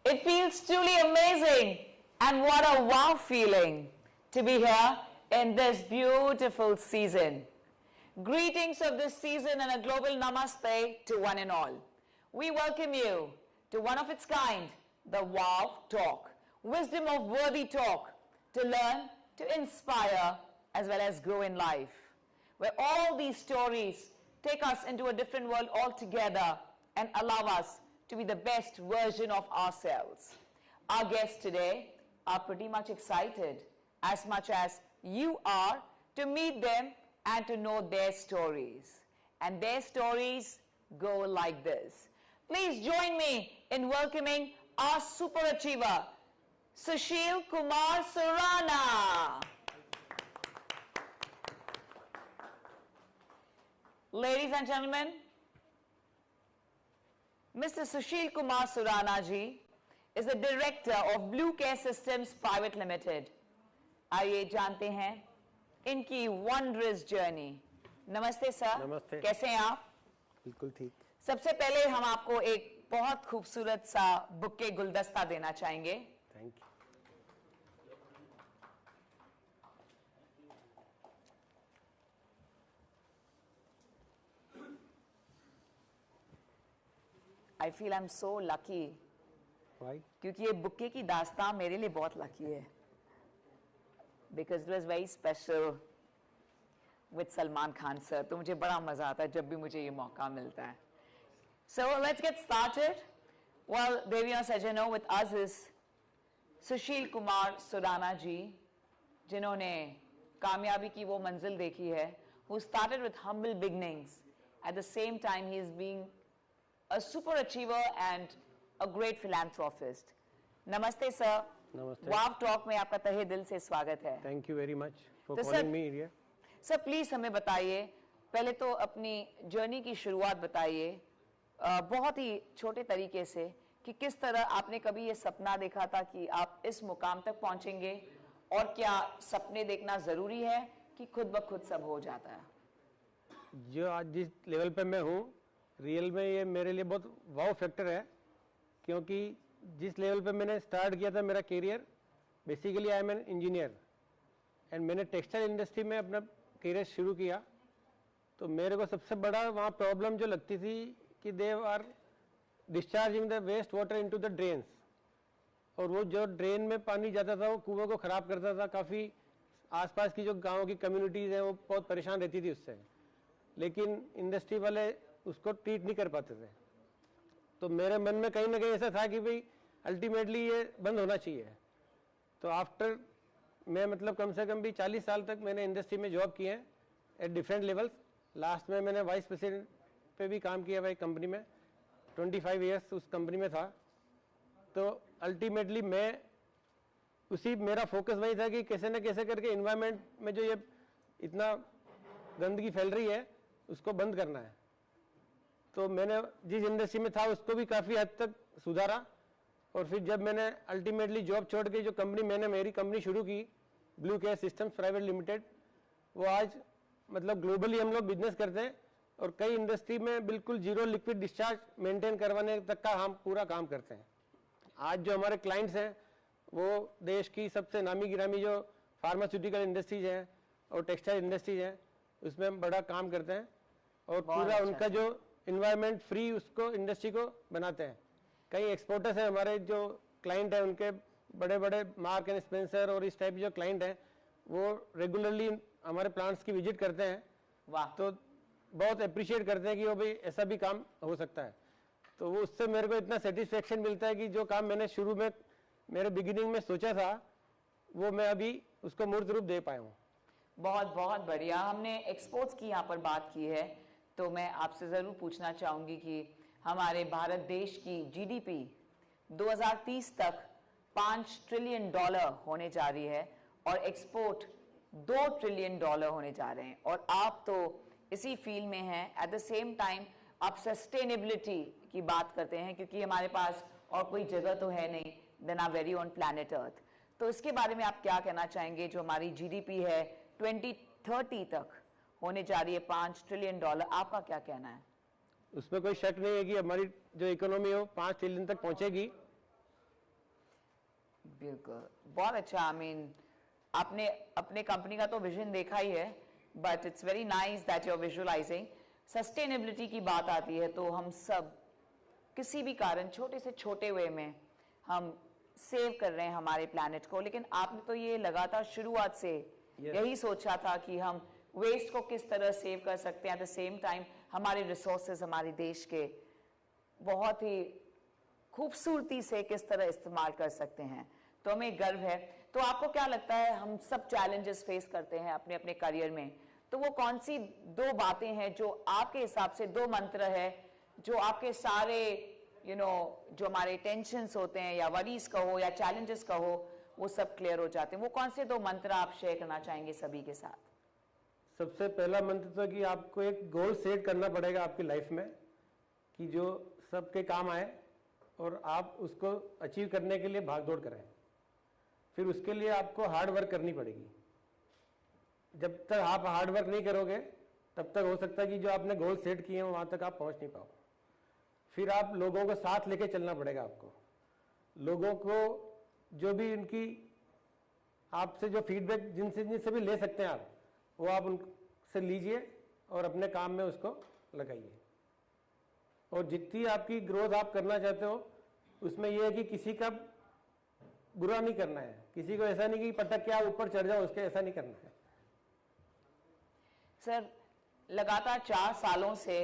It feels truly amazing, and what a wow feeling to be here in this beautiful season. Greetings of this season and a global namaste to one and all. We welcome you to one of its kind, the Wow Talk, wisdom of worthy talk to learn, to inspire, as well as grow in life, where all these stories take us into a different world altogether and allow us to be the best version of ourselves. Our guests today are pretty much excited, as much as you are, to meet them and to know their stories. And their stories go like this. Please join me in welcoming our super achiever, Sushil Kumar Surana. Ladies and gentlemen, Mr. Sushil Kumar Surana ji is the director of Blue Care Systems Private Limited. आइए जानते हैं इनकी wondrous journey. नमस्ते sir. नमस्ते. कैसे हैं आप? बिल्कुल ठीक. सबसे पहले हम आपको एक बहुत खूबसूरत सा बुके गुलदस्ता देना चाहेंगे. Thank you. I feel I'm so lucky. Why? क्योंकि ये बुके की दास्तां मेरे लिए बहुत लकी है. Because it was very special with Salman Khan sir. तो मुझे बड़ा मजा आता है जब भी मुझे ये मौका मिलता है. So let's get started. Well, Deviya Sajano with us is Sushil Kumar Surana ji, जिन्होंने कामयाबी की वो मंजिल देखी है. Who started with humble beginnings. At the same time, he is being a super achiever and a great philanthropist. Namaste sir. नमस्ते. वाव talk में आपका तहे दिल से स्वागत है. Thank you very much for to calling me here. Sir please हमें बताइए, पहले तो अपनी जर्नी की शुरुआत बताइए बहुत ही छोटे तरीके से कि किस तरह आपने कभी ये सपना देखा था कि आप इस मुकाम तक पहुंचेंगे, और क्या सपने देखना जरूरी है कि खुद ब खुद सब हो जाता है? जो आज जिस लेवल पे मैं हूँ, रियल में ये मेरे लिए बहुत वाव फैक्टर है, क्योंकि जिस लेवल पे मैंने स्टार्ट किया था मेरा career, basically I am an engineer and मैंने टेक्सटाइल इंडस्ट्री में अपना करियर शुरू किया. तो मेरे को सबसे बड़ा वहाँ प्रॉब्लम जो लगती थी कि they are discharging the waste water into the drains, और वो जो ड्रेन में पानी जाता था वो कुएं को ख़राब करता था. काफ़ी आसपास की जो गाँव की कम्युनिटीज़ हैं वो बहुत परेशान रहती थी उससे, लेकिन इंडस्ट्री वाले उसको ट्रीट नहीं कर पाते थे. तो मेरे मन में कहीं ना कहीं ऐसा था कि भाई अल्टीमेटली ये बंद होना चाहिए. तो आफ्टर मैं मतलब कम से कम भी 40 साल तक मैंने इंडस्ट्री में जॉब किए हैं एट डिफरेंट लेवल्स. लास्ट में मैंने वाइस प्रेसिडेंट पे भी काम किया भाई कंपनी में, 25 ईयर्स उस कंपनी में था. तो अल्टीमेटली मैं मेरा फोकस वही था कि कैसे न कैसे करके इन्वायरमेंट में जो ये इतना गंदगी फैल रही है उसको बंद करना है. तो मैंने जिस इंडस्ट्री में था उसको भी काफ़ी हद तक सुधारा, और फिर जब मैंने अल्टीमेटली जॉब छोड़ के जो कंपनी मैंने मेरी कंपनी शुरू की blue care systems private limited, वो आज मतलब ग्लोबली हम लोग बिजनेस करते हैं और कई इंडस्ट्री में बिल्कुल जीरो लिक्विड डिस्चार्ज मेंटेन करवाने तक का हम पूरा काम करते हैं. आज जो हमारे क्लाइंट्स हैं वो देश की सबसे नामी गिरामी जो फार्मास्यूटिकल इंडस्ट्रीज हैं और टेक्सटाइल इंडस्ट्रीज हैं उसमें हम बड़ा काम करते हैं, और पूरा उनका जो इन्वायरमेंट फ्री उसको इंडस्ट्री को बनाते हैं. कई एक्सपोर्टर्स हैं हमारे जो क्लाइंट हैं, उनके बड़े बड़े मार्क एंड स्पेंसर और इस टाइप जो क्लाइंट हैं वो रेगुलरली हमारे प्लांट्स की विजिट करते हैं. वाह. तो बहुत अप्रिशिएट करते हैं कि वो भाई ऐसा भी काम हो सकता है. तो वो उससे मेरे को इतना सेटिस्फेक्शन मिलता है कि जो काम मैंने शुरू में मेरे बिगिनिंग में सोचा था वो मैं अभी उसको मूर्त रूप दे पाया हूँ. बहुत बहुत बढ़िया. हमने एक्सपोर्ट्स की यहाँ पर बात की है, तो मैं आपसे ज़रूर पूछना चाहूँगी कि हमारे भारत देश की जीडीपी 2030 तक $5 ट्रिलियन होने जा रही है और एक्सपोर्ट $2 ट्रिलियन होने जा रहे हैं, और आप तो इसी फील्ड में हैं. एट द सेम टाइम आप सस्टेनेबिलिटी की बात करते हैं, क्योंकि हमारे पास और कोई जगह तो है नहीं then our very own planet earth. तो इसके बारे में आप क्या कहना चाहेंगे? जो हमारी जीडीपी है 2030 तक होने जा रही है $5 ट्रिलियन, आपका क्या कहना है? उसमें कोई शक नहीं है कि हमारी जो इकोनॉमी है वो 5 ट्रिलियन तक पहुंचेगी, बिल्कुल, बहुत अच्छा। आई मीन आपने अपने कंपनी का तो विजन देखा ही है, but it's very nice that you are visualising. Sustainability की बात आती है तो हम सब किसी भी कारण छोटे से छोटे वे में हम सेव कर रहे हैं हमारे प्लैनेट को, लेकिन आपने तो ये लगातार शुरुआत से यही सोचा था कि हम वेस्ट को किस तरह सेव कर सकते हैं, एट द सेम टाइम हमारे रिसोर्सेज हमारे देश के बहुत ही खूबसूरती से किस तरह इस्तेमाल कर सकते हैं। तो हमें गर्व है। तो आपको क्या लगता है, हम सब चैलेंजेस फेस करते हैं अपने अपने करियर में, तो वो कौन सी दो बातें हैं जो आपके हिसाब से, दो मंत्र है जो आपके सारे जो हमारे टेंशन्स होते हैं या वरीज कहो या चैलेंजेस कहो, वो सब क्लियर हो जाते हैं? वो कौन से दो मंत्र आप शेयर करना चाहेंगे सभी के साथ? सबसे पहला मंत्र तो कि आपको एक गोल सेट करना पड़ेगा आपकी लाइफ में कि जो सबके काम आए और आप उसको अचीव करने के लिए भाग दौड़ करें। फिर उसके लिए आपको हार्ड वर्क करनी पड़ेगी। जब तक आप हार्ड वर्क नहीं करोगे तब तक हो सकता है कि जो आपने गोल सेट किए हैं वहाँ तक आप पहुँच नहीं पाओ। फिर आप लोगों को साथ लेके चलना पड़ेगा आपको। लोगों को जो भी उनकी आपसे जो फीडबैक जिनसे भी ले सकते हैं आप, वो आप उनसे लीजिए और अपने काम में उसको लगाइए। और जितनी आपकी ग्रोथ आप करना चाहते हो उसमें यह है कि किसी का बुरा नहीं करना है, किसी को ऐसा नहीं कि पटक के आप ऊपर चढ़ जाओ उसके, ऐसा नहीं करना है। सर, लगातार 4 सालों से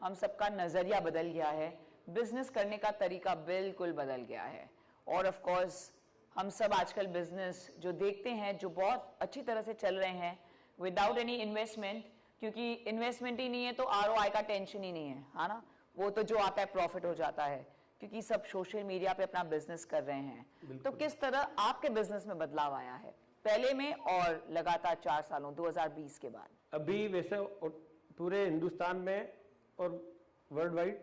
हम सबका नजरिया बदल गया है, बिजनेस करने का तरीका बिल्कुल बदल गया है। और ऑफ कोर्स हम सब आजकल बिजनेस जो देखते हैं जो बहुत अच्छी तरह से चल रहे हैं विदाउट एनी इन्वेस्टमेंट, क्योंकि इन्वेस्टमेंट ही नहीं है तो आरओआई का टेंशन ही नहीं है ना, वो तो जो आता है प्रॉफिट हो जाता है, क्योंकि सब सोशल मीडिया पे अपना बिजनेस कर रहे हैं। तो किस तरह आपके बिजनेस में बदलाव आया है पहले में और लगातार 4 सालों 2020 के बाद? अभी वैसे पूरे हिंदुस्तान में और वर्ल्ड वाइड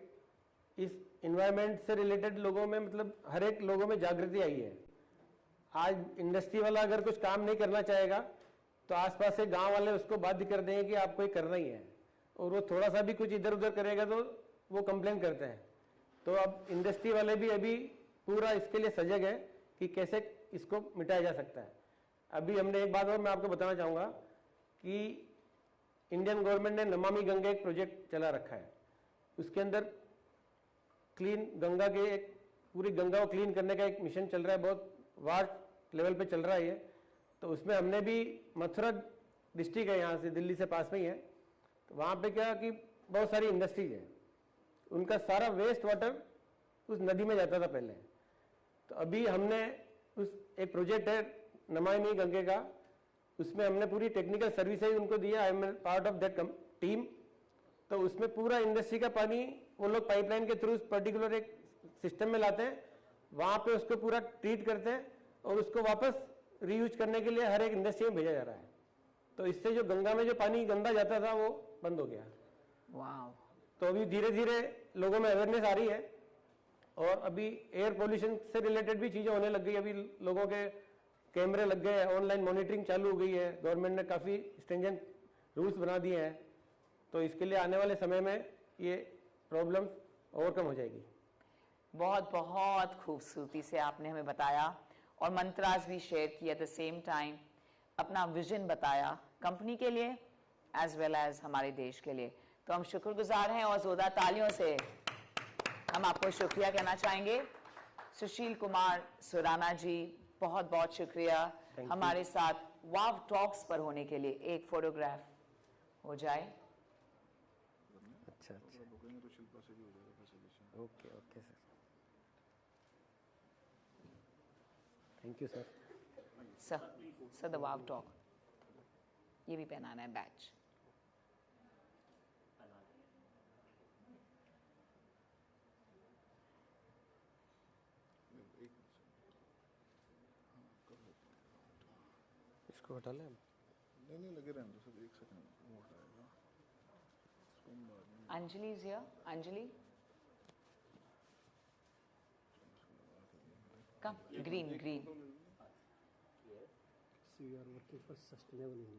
इस इन्वायरमेंट से रिलेटेड लोगों में, मतलब हर एक लोगों में जागृति आई है। आज इंडस्ट्री वाला अगर कुछ काम नहीं करना चाहेगा तो आसपास से गांव वाले उसको बाध्य कर देंगे कि आपको ये करना ही है, और वो थोड़ा सा भी कुछ इधर उधर करेगा तो वो कंप्लेन करते हैं। तो अब इंडस्ट्री वाले भी अभी पूरा इसके लिए सजग है कि कैसे इसको मिटाया जा सकता है। अभी हमने एक बात और मैं आपको बताना चाहूँगा कि इंडियन गवर्नमेंट ने नमामि गंगा एक प्रोजेक्ट चला रखा है। उसके अंदर क्लीन गंगा के एक पूरी गंगा को क्लीन करने का एक मिशन चल रहा है, बहुत वार्ड लेवल पे चल रहा है ये। तो उसमें हमने भी, मथुरा डिस्ट्रिक्ट है यहाँ से, दिल्ली से पास में ही है, तो वहाँ पे क्या कि बहुत सारी इंडस्ट्रीज है, उनका सारा वेस्ट वाटर उस नदी में जाता था पहले। तो अभी हमने उस एक प्रोजेक्ट है नमामि गंगे का, उसमें हमने पूरी टेक्निकल सर्विसेज उनको दिया। I am part of that team. तो उसमें पूरा इंडस्ट्री का पानी वो लोग पाइपलाइन के थ्रू पर्टिकुलर एक सिस्टम में लाते हैं, वहाँ पे उसको पूरा ट्रीट करते हैं और उसको वापस रीयूज करने के लिए हर एक इंडस्ट्री में भेजा जा रहा है। तो इससे जो गंगा में जो पानी गंदा जाता था वो बंद हो गया। वाह। तो अभी धीरे धीरे लोगों में अवेयरनेस आ रही है और अभी एयर पोल्यूशन से रिलेटेड भी चीज़ें होने लग गई। अभी लोगों के कैमरे लग गए, ऑनलाइन मॉनिटरिंग चालू हो गई है, गवर्नमेंट ने काफ़ी स्ट्रिंजेंट रूल्स बना दिए हैं। तो इसके लिए आने वाले समय में ये प्रॉब्लम ओवरकम हो जाएगी। बहुत बहुत खूबसूरती से आपने हमें बताया और मंत्रास भी शेयर किया, एट द सेम टाइम अपना विजन बताया कंपनी के लिए एज वेल एज हमारे देश के लिए। तो हम शुक्रगुजार हैं और जोरदार तालियों से हम आपको शुक्रिया कहना चाहेंगे। सुशील कुमार सुराना जी, बहुत बहुत शुक्रिया हमारे साथ वाव टॉक्स पर होने के लिए। एक फोटोग्राफ हो जाए। अच्छा अच्छा, okay okay sir, thank you sir. Sir the wow talk, ये भी पहनाना है बैच। इसको हटा लें? नहीं लगे रहने दो सर, एक सेकंड वो हटाएगा इसको हम बाद में। Anjali is here. Anjali come, green green. We are working for sustainable India.